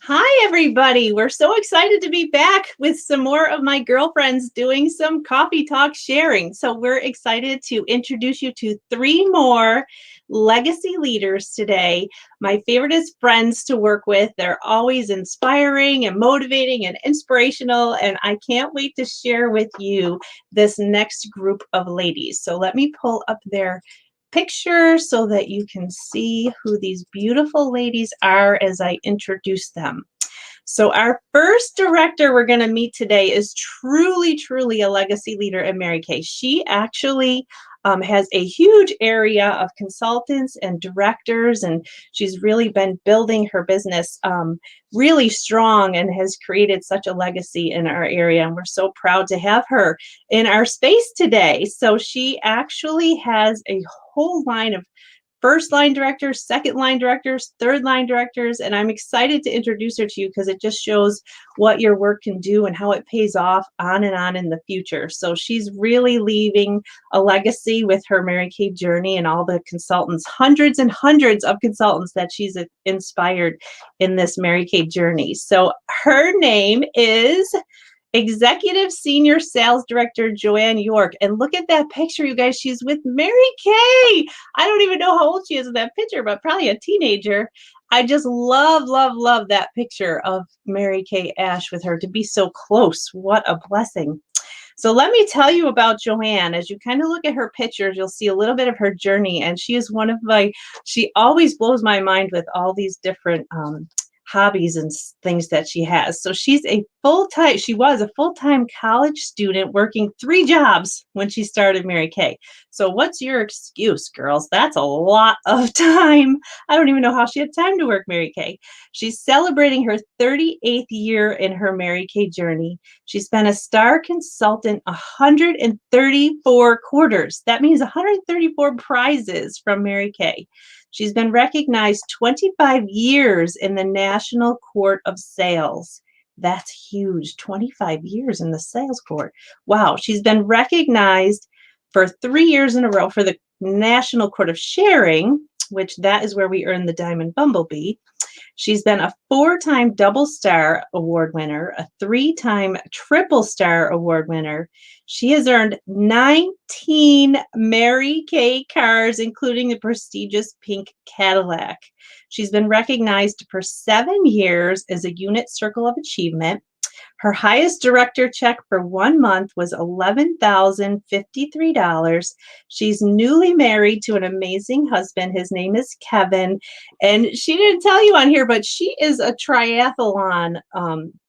Hi, everybody. We're so excited to be back with some more of my girlfriends doing some coffee talk sharing. So we're excited to introduce you to three more legacy leaders today. My favoriteest friends to work with. They're always inspiring and motivating and inspirational. And I can't wait to share with you this next group of ladies. So let me pull up their picture so that you can see who these beautiful ladies are as I introduce them. So our first director we're going to meet today is truly a legacy leader at Mary Kay. She actually has a huge area of consultants and directors, and she's really been building her business really strong and has created such a legacy in our area. And we're so proud to have her in our space today. So she actually has a whole line of first line directors, second line directors, third line directors, and I'm excited to introduce her to you because it just shows what your work can do and how it pays off on and on in the future. So she's really leaving a legacy with her Mary Kay journey and all the consultants, hundreds and hundreds of consultants that she's inspired in this Mary Kay journey. So her name is Executive Senior Sales Director Joanne York. And look at that picture, you guys. She's with Mary Kay. I don't even know how old she is in that picture, but probably a teenager. I just love that picture of Mary Kay Ash with her to be so close. What a blessing. So let me tell you about Joanne. As you kind of look at her pictures, you'll see a little bit of her journey. And she is one of she always blows my mind with all these different hobbies and things that she has. So she was a full-time college student working 3 jobs when she started Mary Kay. So what's your excuse, girls? That's a lot of time. I don't even know how she had time to work Mary Kay. She's celebrating her 38th year in her Mary Kay journey. She's been a star consultant 134 quarters. That means 134 prizes from Mary Kay. She's been recognized 25 years in the National Court of Sales. That's huge, 25 years in the sales court. Wow, she's been recognized for 3 years in a row for the National Court of Sharing, which that is where we earn the Diamond Bumblebee. She's been a 4-time Double Star Award winner, a 3-time Triple Star Award winner. She has earned 19 Mary Kay cars, including the prestigious pink Cadillac. She's been recognized for 7 years as a Unit Circle of Achievement. Her highest director check for 1 month was $11,053. She's newly married to an amazing husband. His name is Kevin. And she didn't tell you on here, but she is a triathlon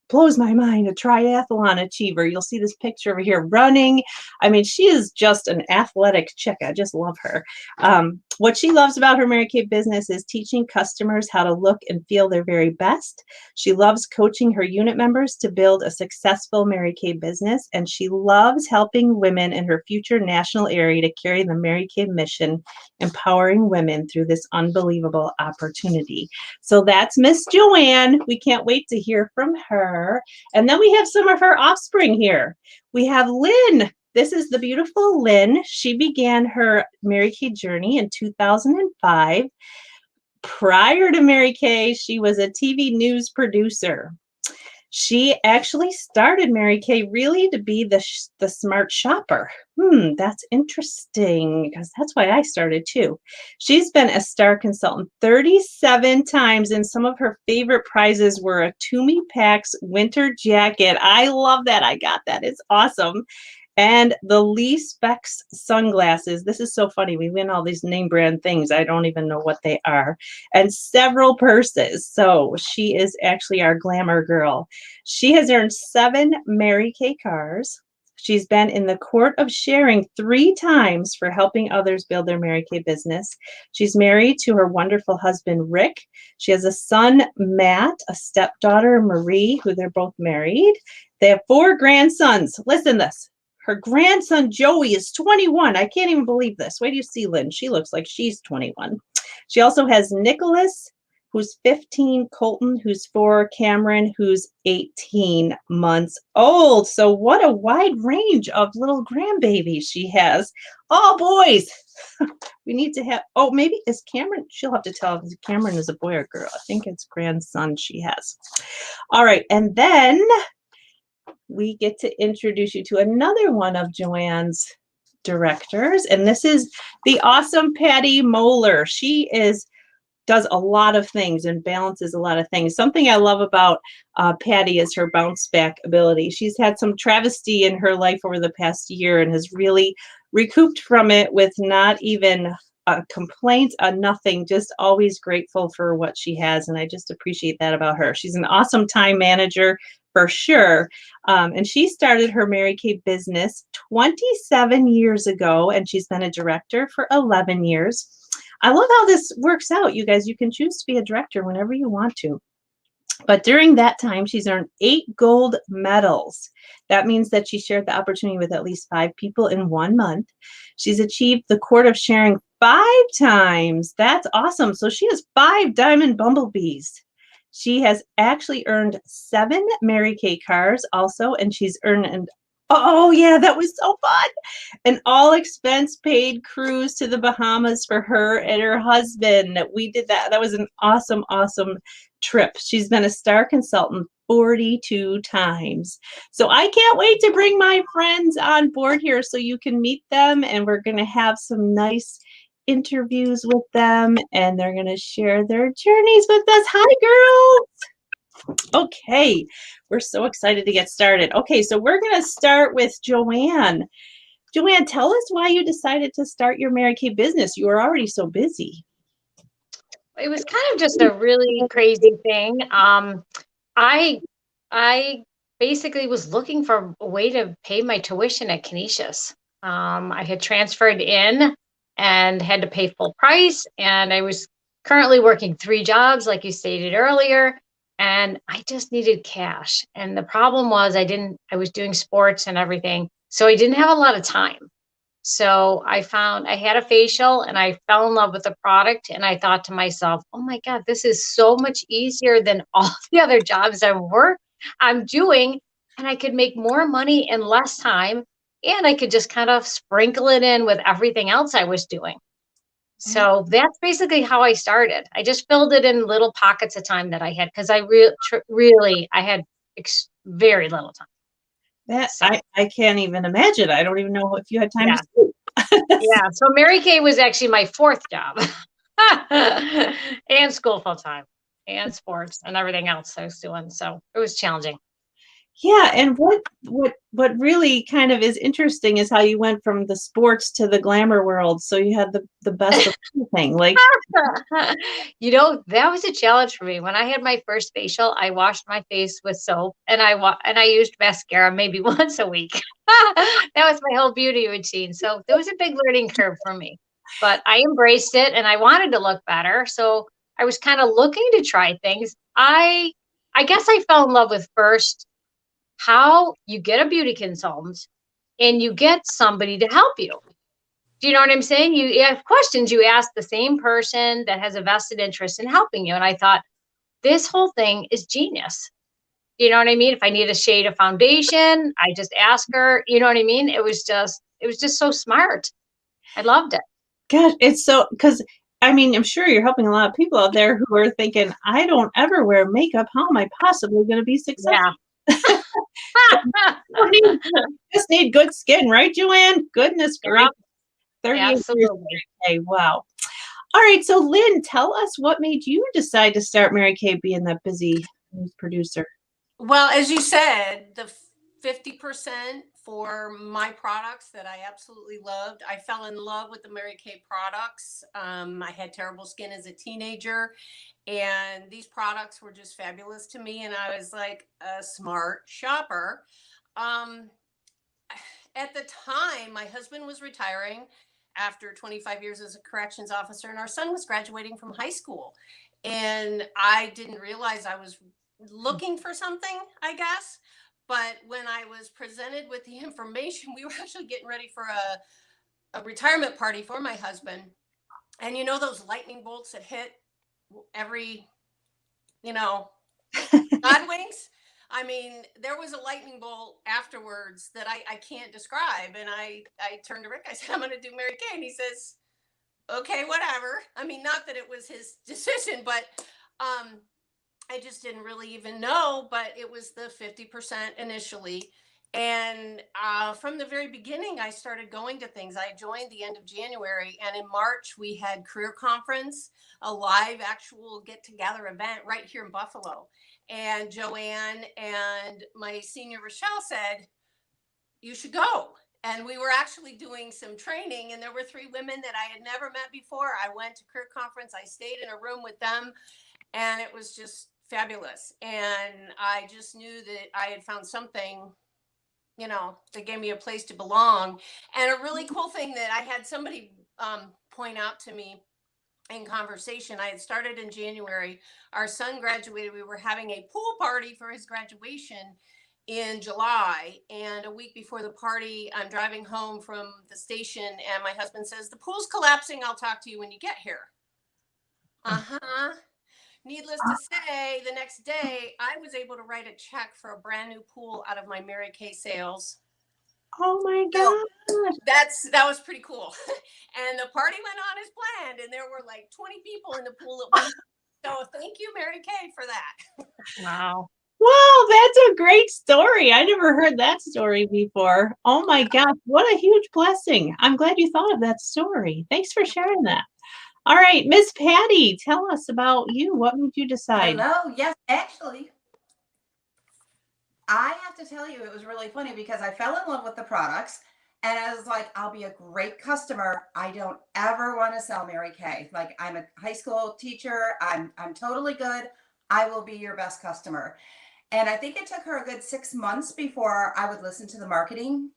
blows my mind, a triathlon achiever. You'll see this picture over here running. I mean, she is just an athletic chick. I just love her. What she loves about her Mary Kay business is teaching customers how to look and feel their very best. She loves coaching her unit members to build a successful Mary Kay business, and she loves helping women in her future national area to carry the Mary Kay mission, empowering women through this unbelievable opportunity. So that's Miss Joanne. We can't wait to hear from her. And then we have some of her offspring here. We have Lynne. This is the beautiful Lynne. She began her Mary Kay journey in 2005. Prior to Mary Kay, she was a TV news producer. She actually started Mary Kay really to be the smart shopper. That's interesting because that's why I started too. She's been a star consultant 37 times, and some of her favorite prizes were a Toomey Pax winter jacket. I love that. I got that. It's awesome. And the Lee Specs sunglasses. This is so funny. We win all these name brand things. I don't even know what they are. And several purses. So she is actually our glamour girl. She has earned 7 Mary Kay cars. She's been in the Court of Sharing 3 times for helping others build their Mary Kay business. She's married to her wonderful husband, Rick. She has a son, Matt, a stepdaughter, Marie, who they're both married. They have 4 grandsons. Listen to this. Her grandson, Joey, is 21. I can't even believe this. Wait till you see Lynne. She looks like she's 21. She also has Nicholas, who's 15, Colton, who's 4, Cameron, who's 18 months old. So what a wide range of little grandbabies she has. All boys. We need to have, oh, maybe is Cameron, she'll have to tell if Cameron is a boy or girl. I think it's grandson she has. All right, and then we get to introduce you to another one of Joanne's directors, and this is the awesome Patty Moeller. She does a lot of things and balances a lot of things. Something I love about Patty is her bounce back ability. She's had some travesty in her life over the past year and has really recouped from it with not even a complaint, nothing, just always grateful for what she has. And I just appreciate that about her. She's an awesome time manager for sure. And she started her Mary Kay business 27 years ago, and she's been a director for 11 years. I love how this works out, you guys. You can choose to be a director whenever you want to. But during that time, she's earned 8 gold medals. That means that she shared the opportunity with at least 5 people in 1 month. She's achieved the Court of Sharing 5 times. That's awesome. So she has 5 diamond bumblebees. She has actually earned 7 Mary Kay cars also, and she's earned oh yeah, that was so fun. An all expense paid cruise to the Bahamas for her and her husband. We did that. That was an awesome, awesome trip. She's been a star consultant 42 times. So I can't wait to bring my friends on board here so you can meet them, and we're going to have some nice interviews with them, and they're going to share their journeys with us. Hi, girls. Okay, we're so excited to get started. Okay, so we're going to start with Joanne. Joanne, tell us why you decided to start your Mary Kay business. You were already so busy. It was kind of just a really crazy thing. I I basically was looking for a way to pay my tuition at Canisius. I had transferred in and had to pay full price, and I was currently working 3 jobs, like you stated earlier, and I just needed cash. And the problem was I was doing sports and everything, so I didn't have a lot of time. So I had a facial and I fell in love with the product, and I thought to myself, oh my God, this is so much easier than all the other jobs I'm doing. And I could make more money in less time, and I could just kind of sprinkle it in with everything else I was doing. So that's basically how I started. I just filled it in little pockets of time that I had, because really I had very little time. That So I can't even imagine. I don't even know if you had time to yeah. sleep. Yeah, so Mary Kay was actually my 4th job. And school full time, and sports and everything else I was doing, so it was challenging. Yeah, and what really kind of is interesting is how you went from the sports to the glamour world. So you had the best of everything. Like, That was a challenge for me. When I had my first facial, I washed my face with soap, and I used mascara maybe once a week. That was my whole beauty routine, so there was a big learning curve for me. But I embraced it, and I wanted to look better, so I was kinda looking to try things. I guess I fell in love with first how you get a beauty consultant and you get somebody to help you. Do you know what I'm saying? You have questions, you ask the same person that has a vested interest in helping you. And I thought, this whole thing is genius. You know what I mean? If I need a shade of foundation, I just ask her. You know what I mean? It was just so smart. I loved it. gosh, it's so because I mean, I'm sure you're helping a lot of people out there who are thinking, I don't ever wear makeup. How am I possibly going to be successful? Yeah. Just need good skin, right, Joanne? Goodness Yep, gracious. 38 years. absolutely. Okay, wow. All right, so Lynn, tell us what made you decide to start Mary Kay being that busy news producer. Well, as you said, the 50% for my products that I absolutely loved. I fell in love with the Mary Kay products. I had terrible skin as a teenager, and these products were just fabulous to me. And I was like a smart shopper. Um, at the time, my husband was retiring after 25 years as a corrections officer, and our son was graduating from high school. And I didn't realize I was looking for something, I guess. But when I was presented with the information, we were actually getting ready for a retirement party for my husband. And you know those lightning bolts that hit every you know, God winks. I mean, there was a lightning bolt afterwards that I can't describe. And I turned to Rick, I said, I'm going to do Mary Kay. And he says, okay, whatever. I mean, not that it was his decision, but I just didn't really even know, but it was the 50% initially. And from the very beginning, I started going to things. I joined the end of January, and in March, we had career conference, a live actual get together event right here in Buffalo. And Joanne and my senior Rochelle said, you should go. And we were actually doing some training, and there were 3 women that I had never met before. I went to career conference. I stayed in a room with them, and it was just fabulous. And I just knew that I had found something, you know, that gave me a place to belong. And a really cool thing that I had somebody point out to me in conversation, I had started in January. Our son graduated. We were having a pool party for his graduation in July. And a week before the party, I'm driving home from the station, and my husband says, the pool's collapsing. I'll talk to you when you get here. Uh-huh. Needless to say, the next day, I was able to write a check for a brand new pool out of my Mary Kay sales. Oh my So God. that was pretty cool. And the party went on as planned, and there were like 20 people in the pool at one time. So thank you, Mary Kay, for that. Wow. Wow, that's a great story. I never heard that story before. Oh my gosh, what a huge blessing. I'm glad you thought of that story. Thanks for sharing that. All right, Miss Patty, tell us about you. What made you decide? Hello. Yes, actually, I have to tell you, it was really funny because I fell in love with the products and I was like, I'll be a great customer. I don't ever want to sell Mary Kay. Like, I'm a high school teacher. I'm totally good. I will be your best customer. And I think it took her a good 6 months before I would listen to the marketing,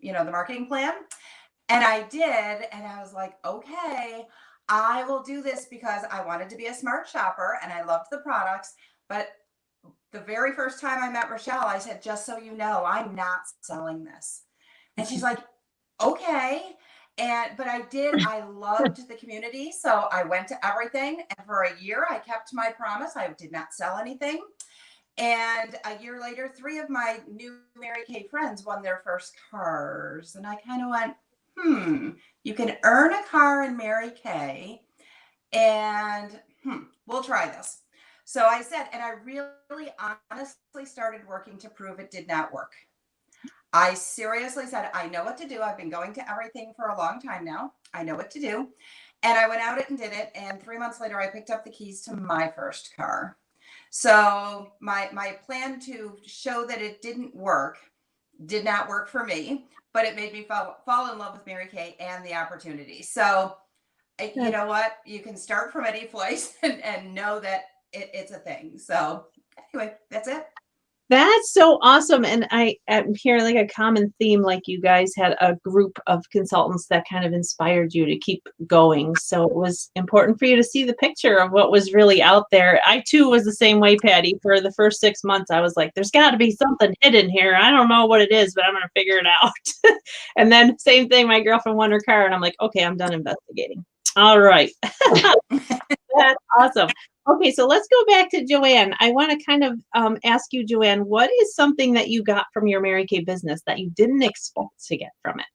the marketing plan. And I did. And I was like, okay, I will do this because I wanted to be a smart shopper and I loved the products. But the very first time I met Rochelle, I said, just so you know, I'm not selling this. And she's like, okay. But I loved the community. So I went to everything. And for a year, I kept my promise. I did not sell anything. And a year later, 3 of my new Mary Kay friends won their first cars. And I kind of went, you can earn a car in Mary Kay, and we'll try this. So I said, and I really honestly started working to prove it did not work. I seriously said, I know what to do. I've been going to everything for a long time now. I know what to do. And I went out and did it. And 3 months later, I picked up the keys to my first car. So my plan to show that it did not work for me, but it made me fall in love with Mary Kay and the opportunity. So you know what? You can start from any place and know that it's a thing. So anyway, that's it. That's so awesome. And I'm hearing like a common theme, like you guys had a group of consultants that kind of inspired you to keep going. So it was important for you to see the picture of what was really out there. I too was the same way, Patty. For the first 6 months, I was like, there's got to be something hidden here. I don't know what it is, but I'm going to figure it out. And then same thing, my girlfriend won her car and I'm like, okay, I'm done investigating. All right. That's awesome. Okay, so let's go back to Joanne. I want to kind of ask you, Joanne, what is something that you got from your Mary Kay business that you didn't expect to get from it?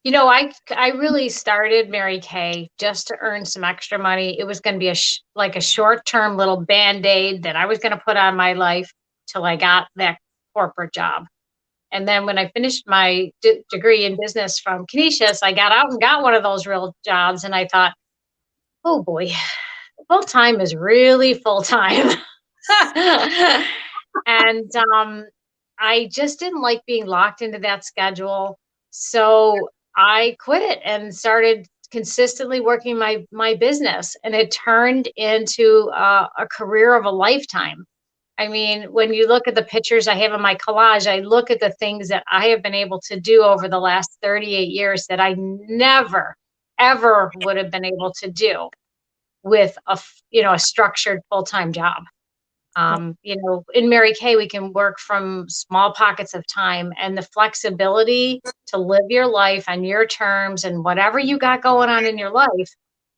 You know, I really started Mary Kay just to earn some extra money. It was going to be like a short-term little Band-Aid that I was going to put on my life till I got that corporate job. And then when I finished my degree in business from Canisius, I got out and got one of those real jobs. And I thought, oh boy, full-time is really full-time. And I just didn't like being locked into that schedule. So I quit it and started consistently working my business. And it turned into a career of a lifetime. I mean, when you look at the pictures I have in my collage, I look at the things that I have been able to do over the last 38 years that I never, ever would have been able to do with a structured full-time job. In Mary Kay, we can work from small pockets of time, and the flexibility to live your life on your terms and whatever you got going on in your life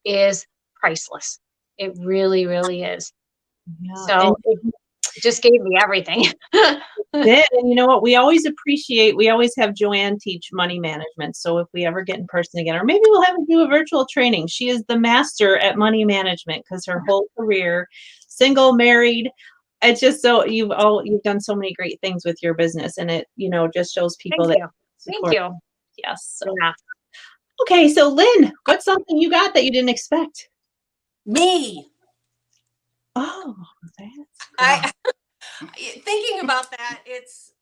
is priceless. It really, really is. Yeah. So it just gave me everything. And you know what? We always have Joanne teach money management. So if we ever get in person again, or maybe we'll have her do a virtual training. She is the master at money management because her whole career, single, married, it's just so you've done so many great things with your business, and it, just shows people Thank that you. Thank support. you. Yes. So. Yeah. Okay, so Lynn, what's something you got that you didn't expect? Me. Oh, that's I thinking about that, it's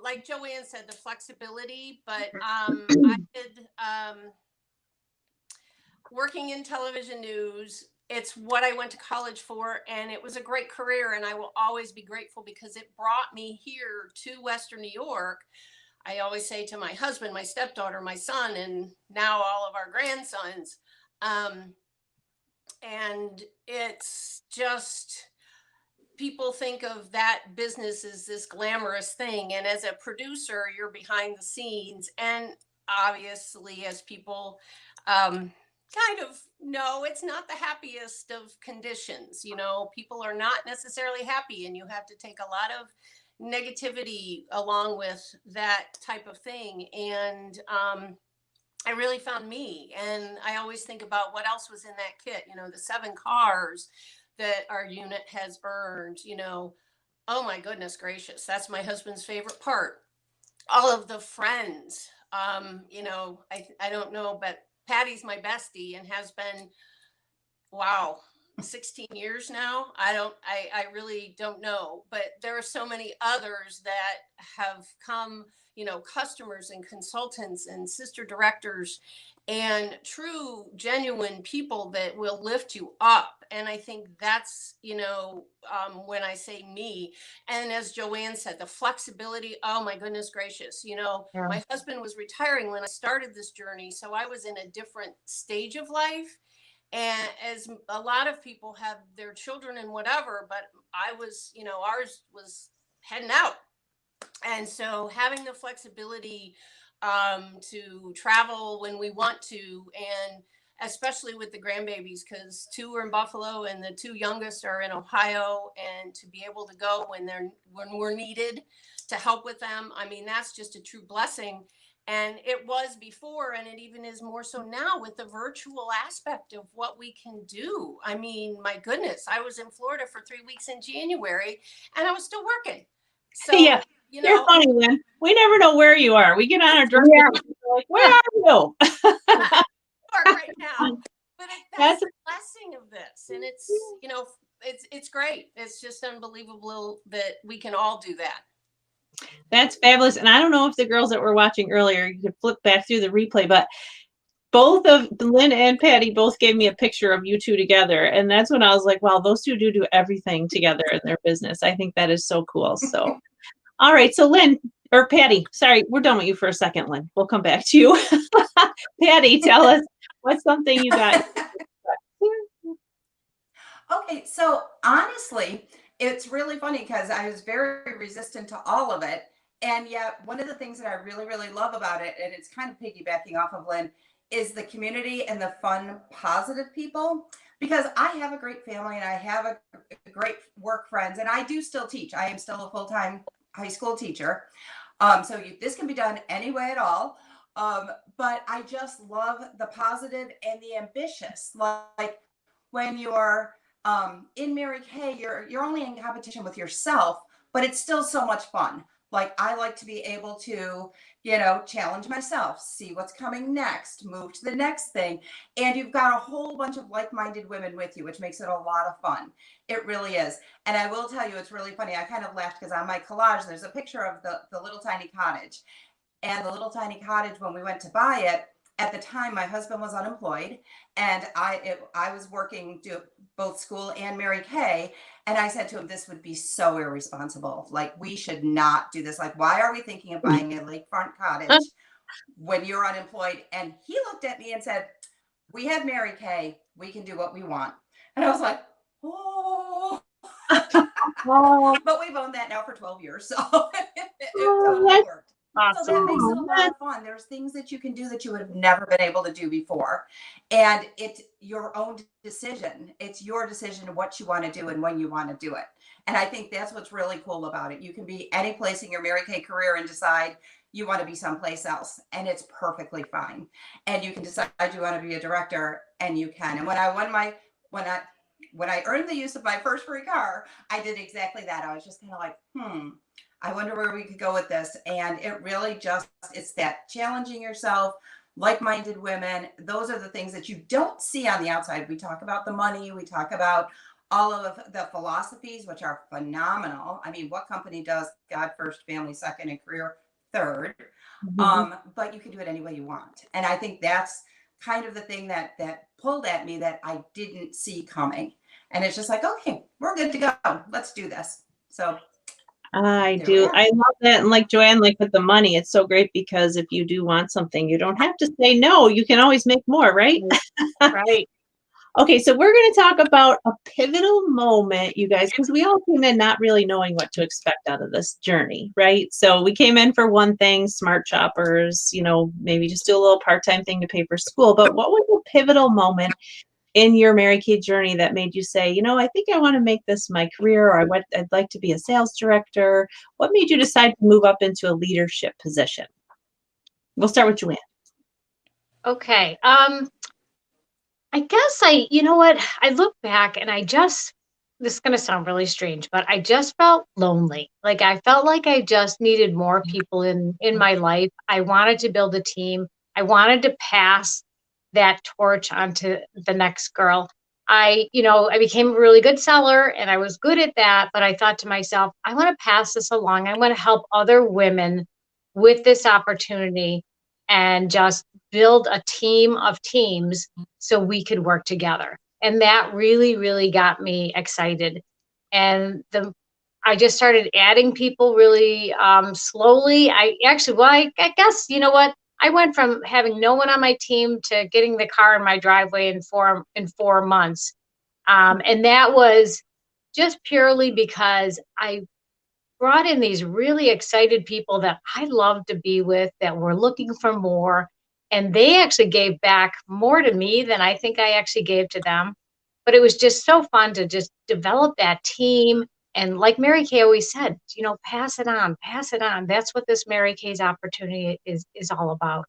like Joanne said, the flexibility, but I did working in television news. It's what I went to college for, and it was a great career, and I will always be grateful because it brought me here to Western New York. I always say to my husband, my stepdaughter, my son, and now all of our grandsons. And it's just, people think of that business as this glamorous thing. And as a producer, you're behind the scenes. And obviously, as people kind of know, it's not the happiest of conditions. People are not necessarily happy, and you have to take a lot of negativity along with that type of thing. And I really found me. And I always think about what else was in that kit, the 7 cars that our unit has earned, oh my goodness gracious, that's my husband's favorite part. All of the friends, I don't know, but Patty's my bestie and has been, wow, 16 years now. I really don't know, but there are so many others that have come, customers and consultants and sister directors and true, genuine people that will lift you up. And I think that's, when I say me, and as Joanne said, the flexibility, oh my goodness gracious, Yeah. my husband was retiring when I started this journey. So I was in a different stage of life. And as a lot of people have their children and whatever, but I was, ours was heading out. And so having the flexibility to travel when we want to, and especially with the grandbabies, because 2 are in Buffalo and the 2 youngest are in Ohio, and to be able to go when we're needed to help with them, I mean, that's just a true blessing. And it was before, and it even is more so now with the virtual aspect of what we can do. I mean, my goodness, I was in Florida for 3 weeks in January, and I was still working. So, yeah. You're funny, Lynn. We never know where you are. We get on our drive, we're like, where are you? right now. But that's the blessing of this, and it's it's great. It's just unbelievable that we can all do that. That's fabulous. And I don't know if the girls that were watching earlier, you could flip back through the replay, but both of Lynn and Patty both gave me a picture of you two together. And that's when I was like, wow, those two do everything together in their business. I think that is so cool. So, all right. So Lynn, or Patty, sorry, we're done with you for a second, Lynn. We'll come back to you. Patty, tell us what's something you got. Okay, so honestly, it's really funny because I was very resistant to all of it. And yet, one of the things that I really, really love about it, and it's kind of piggybacking off of Lynn, is the community and the fun, positive people. Because I have a great family and I have a great work friends, and I do still teach. I am still a full-time high school teacher. This can be done any way at all. But I just love the positive and the ambitious. Like when you're in Mary Kay, you're only in competition with yourself, but it's still so much fun. Like I like to be able to, challenge myself, see what's coming next, move to the next thing. And you've got a whole bunch of like-minded women with you, which makes it a lot of fun. It really is. And I will tell you, it's really funny. I kind of laughed because on my collage, there's a picture of the little tiny cottage. And the little tiny cottage, when we went to buy it, at the time, my husband was unemployed, and I was working both school and Mary Kay. And I said to him, "This would be so irresponsible. Like we should not do this. Like, why are we thinking of buying a lakefront cottage when you're unemployed?" And he looked at me and said, "We have Mary Kay. We can do what we want." And I was like, "Oh." But we've owned that now for 12 years, so it totally worked. So that makes it a Awesome. lot of fun. There's things that you can do that you would have never been able to do before. And it's your own decision. It's your decision what you want to do and when you want to do it. And I think that's what's really cool about it. You can be any place in your Mary Kay career and decide you want to be someplace else, and it's perfectly fine. And you can decide you want to be a director, and you can. And when I when I earned the use of my first free car, I did exactly that. I was just kind of like, I wonder where we could go with this. And it really just, it's that challenging yourself, like-minded women. Those are the things that you don't see on the outside. We talk about the money, we talk about all of the philosophies, which are phenomenal. I mean, what company does God first, family second, and career third? But you can do it any way you want. And I think that's kind of the thing that pulled at me that I didn't see coming. And it's just like, okay, we're good to go. Let's do this. So I there we do. are. I love that. And like Joanne, like with the money, it's so great because if you do want something, you don't have to say no. You can always make more, right? Right. Okay, so we're going to talk about a pivotal moment, you guys, because we all came in not really knowing what to expect out of this journey, right? So we came in for one thing, smart shoppers, maybe just do a little part-time thing to pay for school. But what was a pivotal moment in your Mary Kay journey that made you say, I think I want to make this my career, or I'd like to be a sales director? What made you decide to move up into a leadership position? We'll start with Joanne. Okay. I guess you know what? I look back and this is going to sound really strange, but I just felt lonely. Like I felt like I just needed more people in my life. I wanted to build a team. I wanted to pass that torch onto the next girl. I became a really good seller and I was good at that, but I thought to myself, I want to pass this along. I want to help other women with this opportunity and just build a team of teams so we could work together. And that really, really got me excited. And I just started adding people really slowly. I guess, you know what? I went from having no one on my team to getting the car in my driveway in 4 months. And that was just purely because I brought in these really excited people that I love to be with, that were looking for more. And they actually gave back more to me than I think I actually gave to them. But it was just so fun to just develop that team. And like Mary Kay always said, pass it on, pass it on. That's what this Mary Kay's opportunity is all about.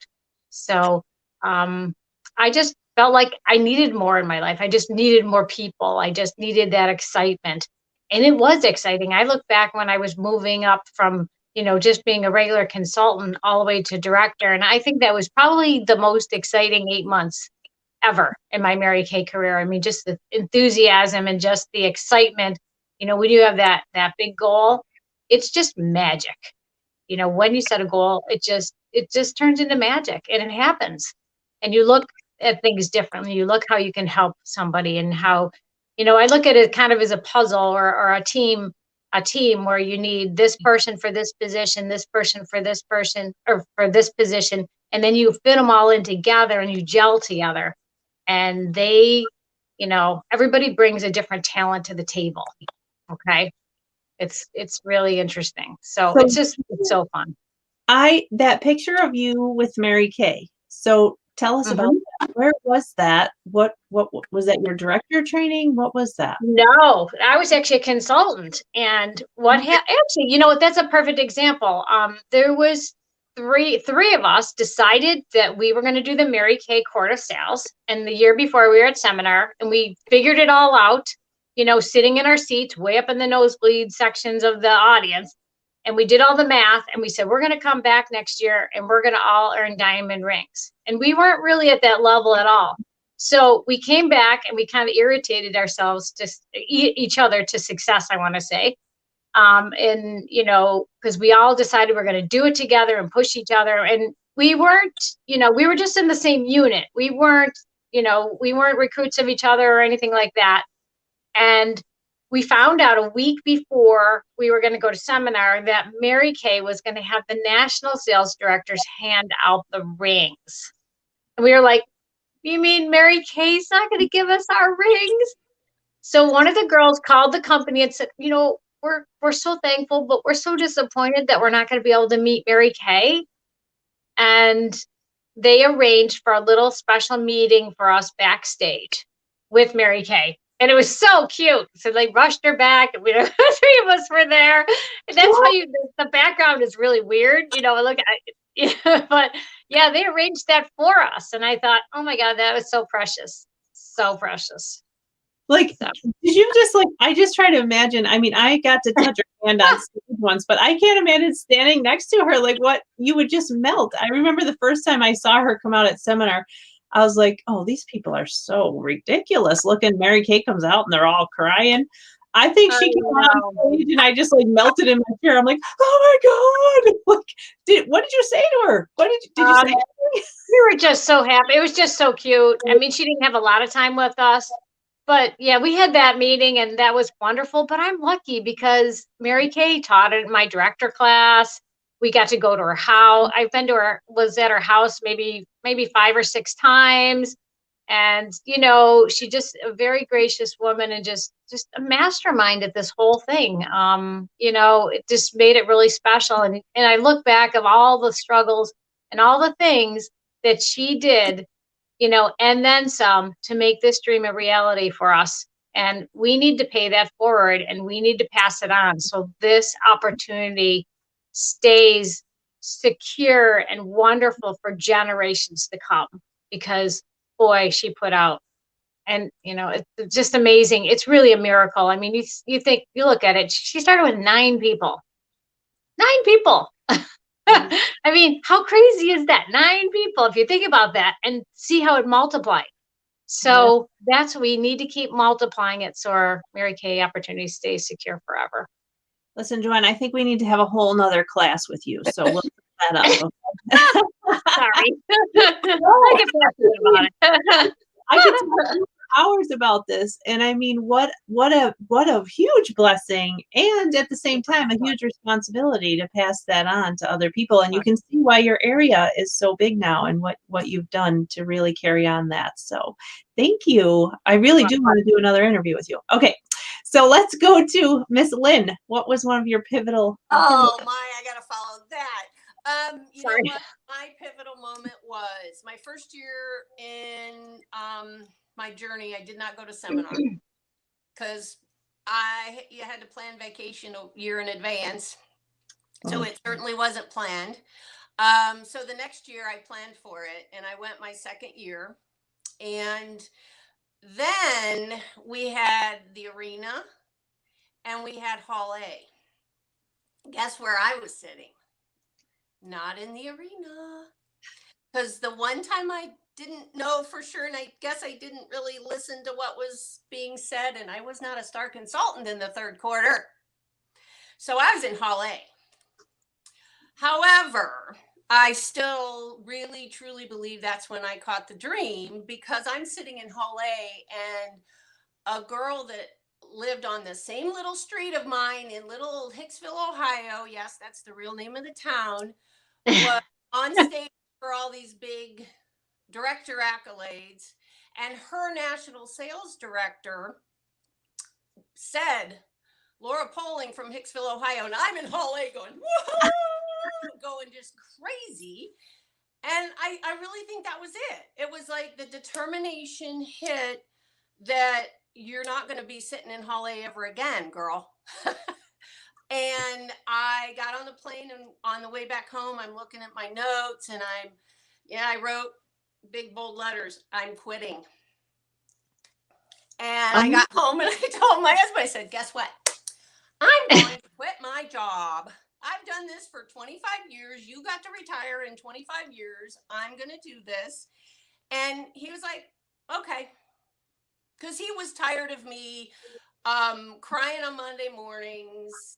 So I just felt like I needed more in my life. I just needed more people. I just needed that excitement. And it was exciting. I look back when I was moving up from, just being a regular consultant all the way to director. And I think that was probably the most exciting 8 months ever in my Mary Kay career. I mejust the enthusiasm and just the excitement, when you have that big goal, it's just magic. When you set a goal, it just turns into magic and it happens. And you look at things differently. You look how you can help somebody and how, I look at it kind of as a puzzle or a team where you need this person for this position, this person for this person, or for this position. And then you fit them all in together and you gel together. And everybody brings a different talent to the table. Okay. It's really interesting. So it's so fun. That picture of you with Mary Kay. So tell us about that. Where was that? What was that, your director training? What was that? No, I was actually a consultant. And actually, that's a perfect example. There was three of us decided that we were going to do the Mary Kay Court of Sales. And the year before we were at seminar and we figured it all out, sitting in our seats way up in the nosebleed sections of the audience. And we did all the math and we said, we're going to come back next year and we're going to all earn diamond rings. And we weren't really at that level at all. So we came back and we kind of irritated ourselves to each other to success, I want to say. And, because we all decided we're going to do it together and push each other. And we weren't, we were just in the same unit. We weren't recruits of each other or anything like that. And we found out a week before we were going to go to seminar that Mary Kay was going to have the national sales directors hand out the rings. And we were like, you mean Mary Kay's not going to give us our rings? So one of the girls called the company and said, we're so thankful, but we're so disappointed that we're not going to be able to meet Mary Kay. And they arranged for a little special meeting for us backstage with Mary Kay. And it was so cute. So they rushed her back, and the three of us were there. And that's why the background is really weird, look at it. But yeah, they arranged that for us. And I thought, oh my God, that was so precious. So precious. Like, did you just I just try to imagine, I mean, I got to touch her hand on stage once, but I can't imagine standing next to her, what you would just melt. I remember the first time I saw her come out at seminar, I was like, oh, these people are so ridiculous looking. Mary Kay comes out and they're all crying. I think she came out on stage and I just melted in my chair. I'm like, oh my God. What did you say to her? Did you say? We were just so happy. It was just so cute. I mean, she didn't have a lot of time with us. But yeah, we had that meeting and that was wonderful. But I'm lucky because Mary Kay taught in my director class. We got to go to her house. I've been to her, was at her house maybe 5 or 6 times. And, she just a very gracious woman and just a mastermind at this whole thing. It just made it really special. And I look back of all the struggles and all the things that she did, and then some to make this dream a reality for us. And we need to pay that forward and we need to pass it on. So this opportunity stays secure and wonderful for generations to come, because boy, she put out, and it's just amazing. It's really a miracle. I mean, you look at it, she started with 9 people. 9 people. I mean, how crazy is that? 9 people, if you think about that, and see how it multiplied. So that's what we need to keep multiplying it, so our Mary Kay opportunity stays secure forever. Listen, Joanne, I think we need to have a whole nother class with you. So we'll put that up. Sorry. I get passionate about it. I could talk for hours about this, and I mean, what a huge blessing, and at the same time, a huge responsibility to pass that on to other people. And you can see why your area is so big now, and what you've done to really carry on that. So, thank you. I really do want to do another interview with you. Okay, so let's go to Miss Lynne. What was one of your pivotal? Oh my, I gotta follow that. You Sorry. know what? My pivotal moment was my first year in my journey. I did not go to seminar because you had to plan vacation a year in advance. So it certainly wasn't planned. So the next year I planned for it and I went my second year. And then we had the arena and we had Hall A. Guess where I was sitting? Not in the arena. Because the one time I didn't know for sure, and I guess I didn't really listen to what was being said, and I was not a star consultant in the third quarter. So I was in Hall A. However, I still really, truly believe that's when I caught the dream, because I'm sitting in Hall A and a girl that lived on the same little street of mine in little Hicksville, Ohio. Yes, that's the real name of the town. Was on stage for all these big director accolades. And her national sales director said, Laura Poling from Hicksville, Ohio. And I'm in Hall A going, whoa, going just crazy. And I really think that was it. It was like the determination hit that you're not going to be sitting in Hall A ever again, girl. And I got on the plane, and on the way back home, I'm looking at my notes, and I wrote big bold letters, I'm quitting. And I got home and I told my husband, I said, guess what? I'm going to quit my job. I've done this for 25 years. You got to retire in 25 years. I'm going to do this. And he was like, okay. Because he was tired of me crying on Monday mornings,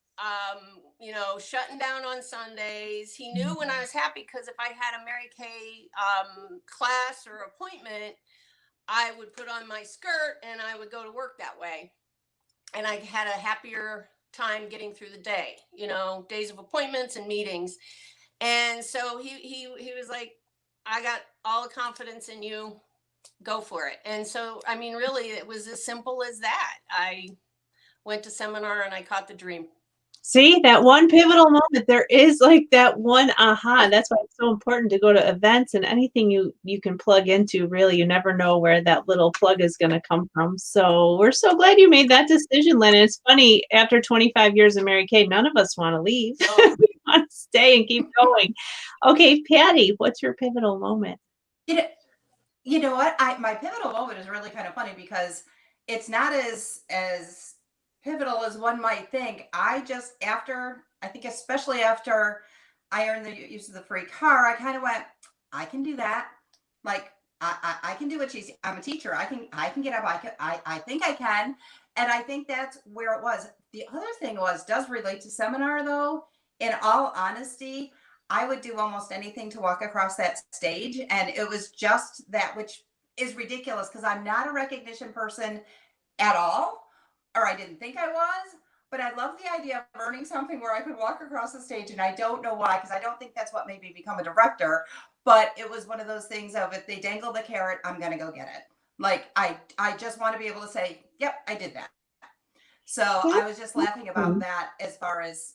shutting down on Sundays. He knew when I was happy, because if I had a Mary Kay class or appointment, I would put on my skirt and I would go to work that way. And I had a happier time getting through the day, days of appointments and meetings. And so he was like, I got all the confidence in you. Go for it. And so, I mean, really, it was as simple as that. I went to seminar, and I caught the dream. See, that one pivotal moment, there is like that one aha. That's why it's so important to go to events and anything you can plug into. Really, you never know where that little plug is going to come from. So we're so glad you made that decision, Lynn. And it's funny, after 25 years of Mary Kay, none of us want to leave. We want to stay and keep going. Okay, Patty, what's your pivotal moment? You know what? My pivotal moment is really kind of funny because it's not as pivotal as one might think. I think especially after I earned the use of the free car, I kind of went, I can do that. Like I can do what I'm a teacher. I can get up. I think I can. And I think that's where it was. The other thing does relate to seminar though. In all honesty, I would do almost anything to walk across that stage. And it was just that, which is ridiculous because I'm not a recognition person at all. Or I didn't think I was, but I love the idea of earning something where I could walk across the stage, and I don't know why, because I don't think that's what made me become a director, but it was one of those things of if they dangle the carrot, I'm going to go get it. Like, I just want to be able to say, yep, I did that. So I was just laughing about that as far as,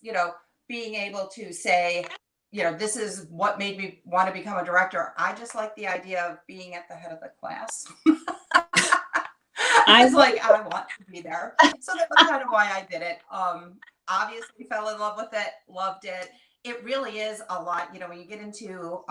being able to say, this is what made me want to become a director. I just like the idea of being at the head of the class. I was like, I want to be there. So that was kind of why I did it. Obviously fell in love with it, loved it. It really is a lot, when you get into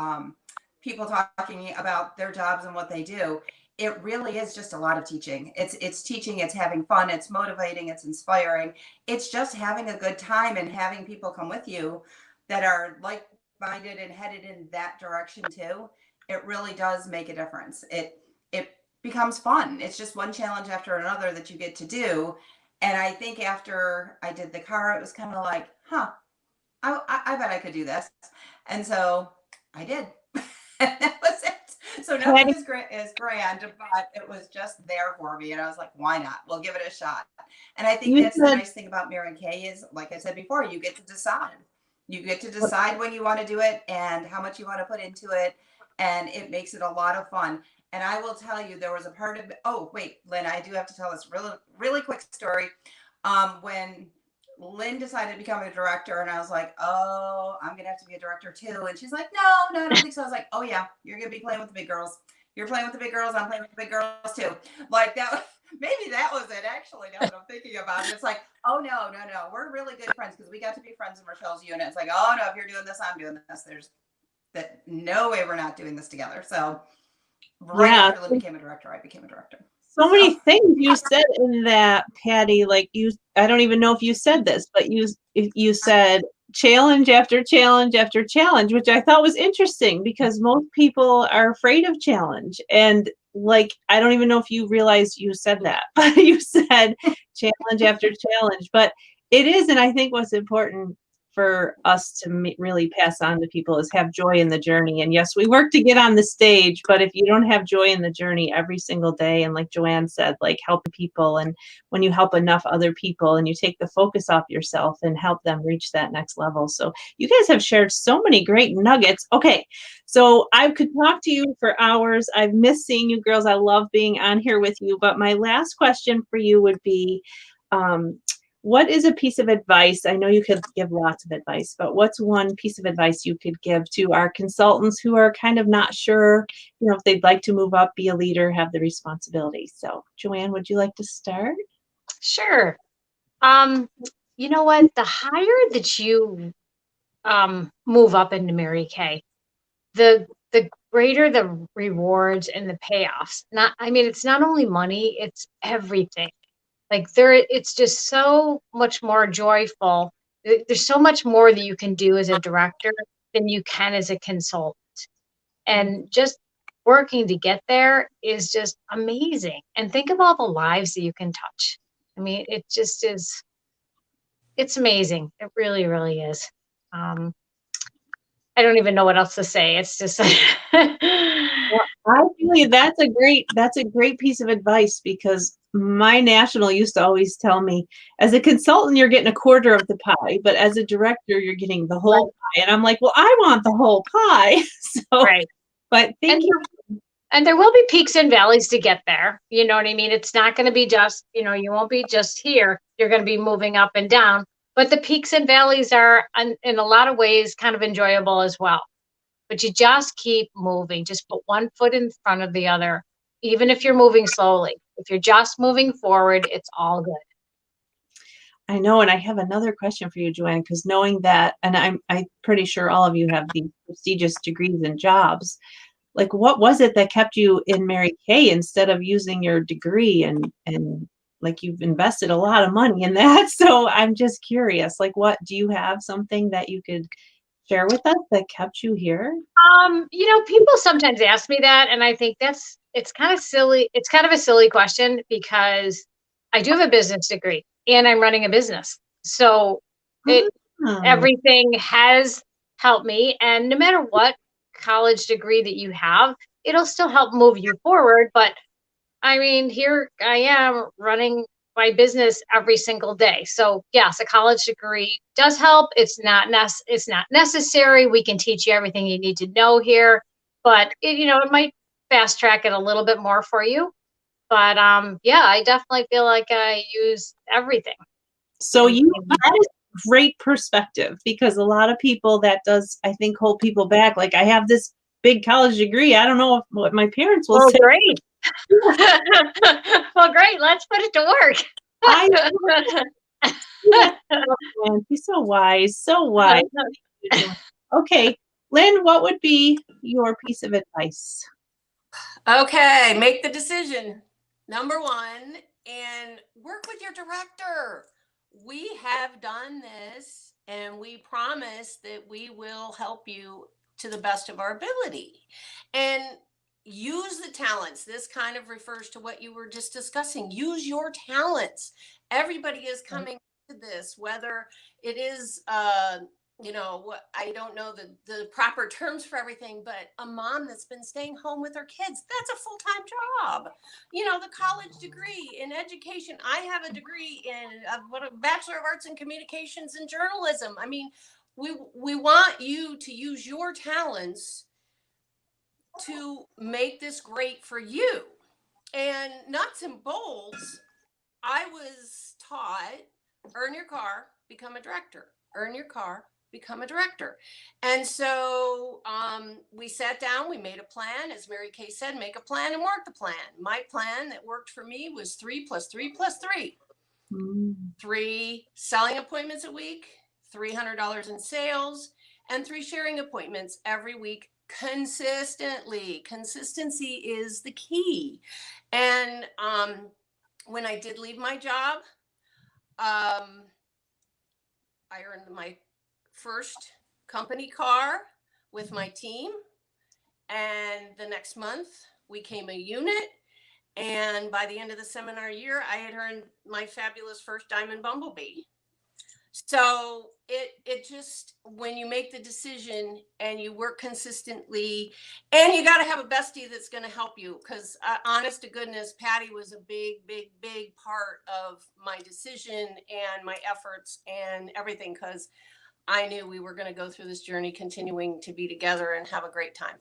people talking about their jobs and what they do, it really is just a lot of teaching. It's teaching, it's having fun, it's motivating, it's inspiring. It's just having a good time and having people come with you that are like-minded and headed in that direction too. It really does make a difference. It becomes fun. It's just one challenge after another that you get to do. And I think after I did the car, it was kind of like, I bet I could do this. And so I did. And that was it. So nothing is grand, but it was just there for me. And I was like, why not? We'll give it a shot. And I think that's the nice thing about Mary Kay is, like I said before, you get to decide. You get to decide when you want to do it and how much you want to put into it. And it makes it a lot of fun. And I will tell you, there was a part of, oh, wait, Lynn, I do have to tell this really, really quick story. When Lynn decided to become a director, and I was like, oh, I'm going to have to be a director too. And she's like, no, I don't think so. I was like, oh, yeah, you're going to be playing with the big girls. You're playing with the big girls. I'm playing with the big girls too. Like that, maybe that was it, actually, now that I'm thinking about it. It's like, oh, no. We're really good friends because we got to be friends in Rochelle's unit. It's like, oh, no, if you're doing this, I'm doing this. There's no way we're not doing this together. So after Lynn became a director, I became a director. So many things you said in that, Patty. Like I don't even know if you said this, but you said challenge after challenge after challenge, which I thought was interesting because most people are afraid of challenge. And I don't even know if you realize you said that, but you said challenge after challenge. But it is, and I think what's important for us to really pass on to people is have joy in the journey. And yes, we work to get on the stage, but if you don't have joy in the journey every single day, and like Joanne said, helping people, and when you help enough other people and you take the focus off yourself and help them reach that next level. So you guys have shared so many great nuggets. Okay, so I could talk to you for hours. I've missed seeing you girls. I love being on here with you. But my last question for you would be, what is a piece of advice? I know you could give lots of advice, but what's one piece of advice you could give to our consultants who are kind of not sure, if they'd like to move up, be a leader, have the responsibility? So, Joanne, would you like to start? Sure. You know what? The higher that you move up into Mary Kay, the greater the rewards and the payoffs. It's not only money, it's everything. It's just so much more joyful. There's so much more that you can do as a director than you can as a consultant. And just working to get there is just amazing. And think of all the lives that you can touch. It just is, it's amazing. It really, really is. I don't even know what else to say. It's just I feel that's a great piece of advice, because my national used to always tell me, as a consultant, you're getting a quarter of the pie, but as a director, you're getting the whole pie. And I'm like, well, I want the whole pie. So, right. But thank you. And there will be peaks and valleys to get there. You know what I mean? It's not going to be just, you won't be just here. You're going to be moving up and down. But the peaks and valleys are, in a lot of ways, kind of enjoyable as well. But you just keep moving. Just put one foot in front of the other, even if you're moving slowly. If you're just moving forward, it's all good. I know, and I have another question for you, Joanne, because knowing that, and I'm pretty sure all of you have these prestigious degrees and jobs. Like, what was it that kept you in Mary Kay instead of using your degree? And like, you've invested a lot of money in that. So I'm just curious, like, what do you have something that you could share with us that kept you here? People sometimes ask me that, and I think it's kind of silly. It's kind of a silly question because I do have a business degree and I'm running a business. So Oh, everything has helped me. And no matter what college degree that you have, it'll still help move you forward. But I mean, here I am running my business every single day. So yes, a college degree does help. It's not necessary. We can teach you everything you need to know here, but it might fast track it a little bit more for you. But yeah, I definitely feel like I use everything. so that is great perspective, because a lot of people that does, I think, hold people back. Like, I have this big college degree. I don't know what my parents will Well, say. great. Well, great. Let's put it to work. I Man, she's so wise, so wise. Okay, Lynn, what would be your piece of advice? Okay, make the decision. Number one, and work with your director. We have done this and we promise that we will help you to the best of our ability. And use the talents. This kind of refers to what you were just discussing. Use your talents. Everybody is coming to this, whether it is what, I don't know the proper terms for everything, but a mom that's been staying home with her kids, that's a full-time job. The college degree in education. I have a degree in a Bachelor of Arts in Communications and Journalism. I mean, we want you to use your talents to make this great for you. And nuts and bolts, I was taught, earn your car, become a director. Earn your car, become a director. And so we sat down, we made a plan. As Mary Kay said, make a plan and work the plan. My plan that worked for me was 3 + 3 + 3. 3 selling appointments a week, $300 in sales, and 3 sharing appointments every week consistently. Consistency is the key. And when I did leave my job, I earned my first company car with my team. And the next month, we came a unit. And by the end of the seminar year, I had earned my fabulous first Diamond Bumblebee. So it just, when you make the decision and you work consistently, and you got to have a bestie that's going to help you, because honest to goodness, Patty was a big part of my decision and my efforts and everything, because I knew we were going to go through this journey, continuing to be together and have a great time.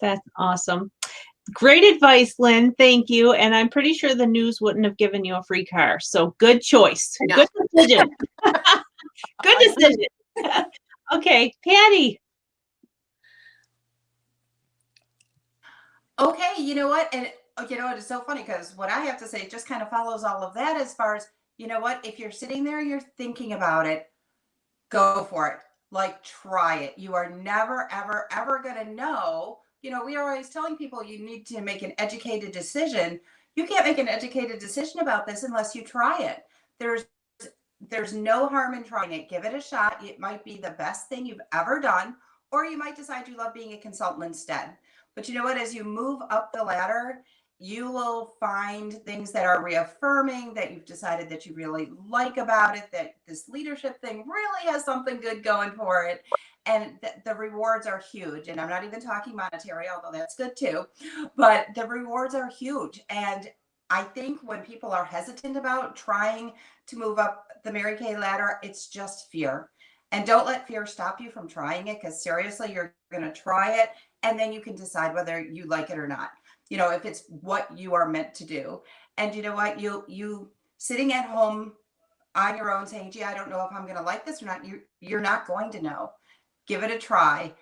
That's awesome. Great advice, Lynn. Thank you. And I'm pretty sure the news wouldn't have given you a free car. So good choice. No. Good decision. Good decision. Okay, Patty. Okay, you know what? And it's so funny because what I have to say just kind of follows all of that as far as, if you're sitting there, you're thinking about it, go for it. Like, try it. You are never, ever, ever going to know. We are always telling people you need to make an educated decision. You can't make an educated decision about this unless you try it. There's no harm in trying it. Give it a shot. It might be the best thing you've ever done, or you might decide you love being a consultant instead. But you know what? As you move up the ladder, you will find things that are reaffirming that you've decided that you really like about it, that this leadership thing really has something good going for it. And the rewards are huge. And I'm not even talking monetary, although that's good too. But the rewards are huge. And I think when people are hesitant about trying to move up the Mary Kay ladder, it's just fear. And don't let fear stop you from trying it, because seriously, you're going to try it and then you can decide whether you like it or not. You know, if it's what you are meant to do. And you know what? You sitting at home on your own saying, gee, I don't know if I'm going to like this or not. You're not going to know. Give it a try,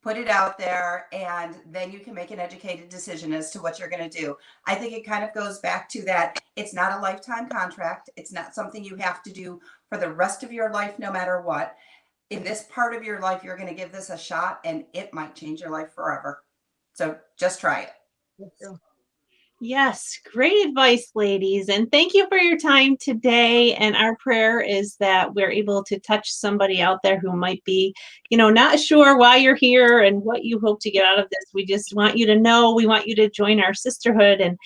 put it out there, and then you can make an educated decision as to what you're going to do. I think it kind of goes back to that. It's not a lifetime contract. It's not something you have to do for the rest of your life, no matter what. In this part of your life, you're going to give this a shot and it might change your life forever. So just try it. Yes, great advice, ladies. And thank you for your time today. And our prayer is that we're able to touch somebody out there who might be, not sure why you're here and what you hope to get out of this. We just want you to know, we want you to join our sisterhood and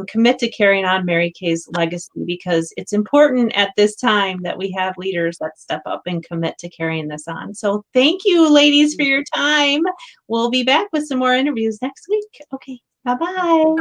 commit to carrying on Mary Kay's legacy, because it's important at this time that we have leaders that step up and commit to carrying this on. So thank you, ladies, for your time. We'll be back with some more interviews next week. Okay, bye-bye.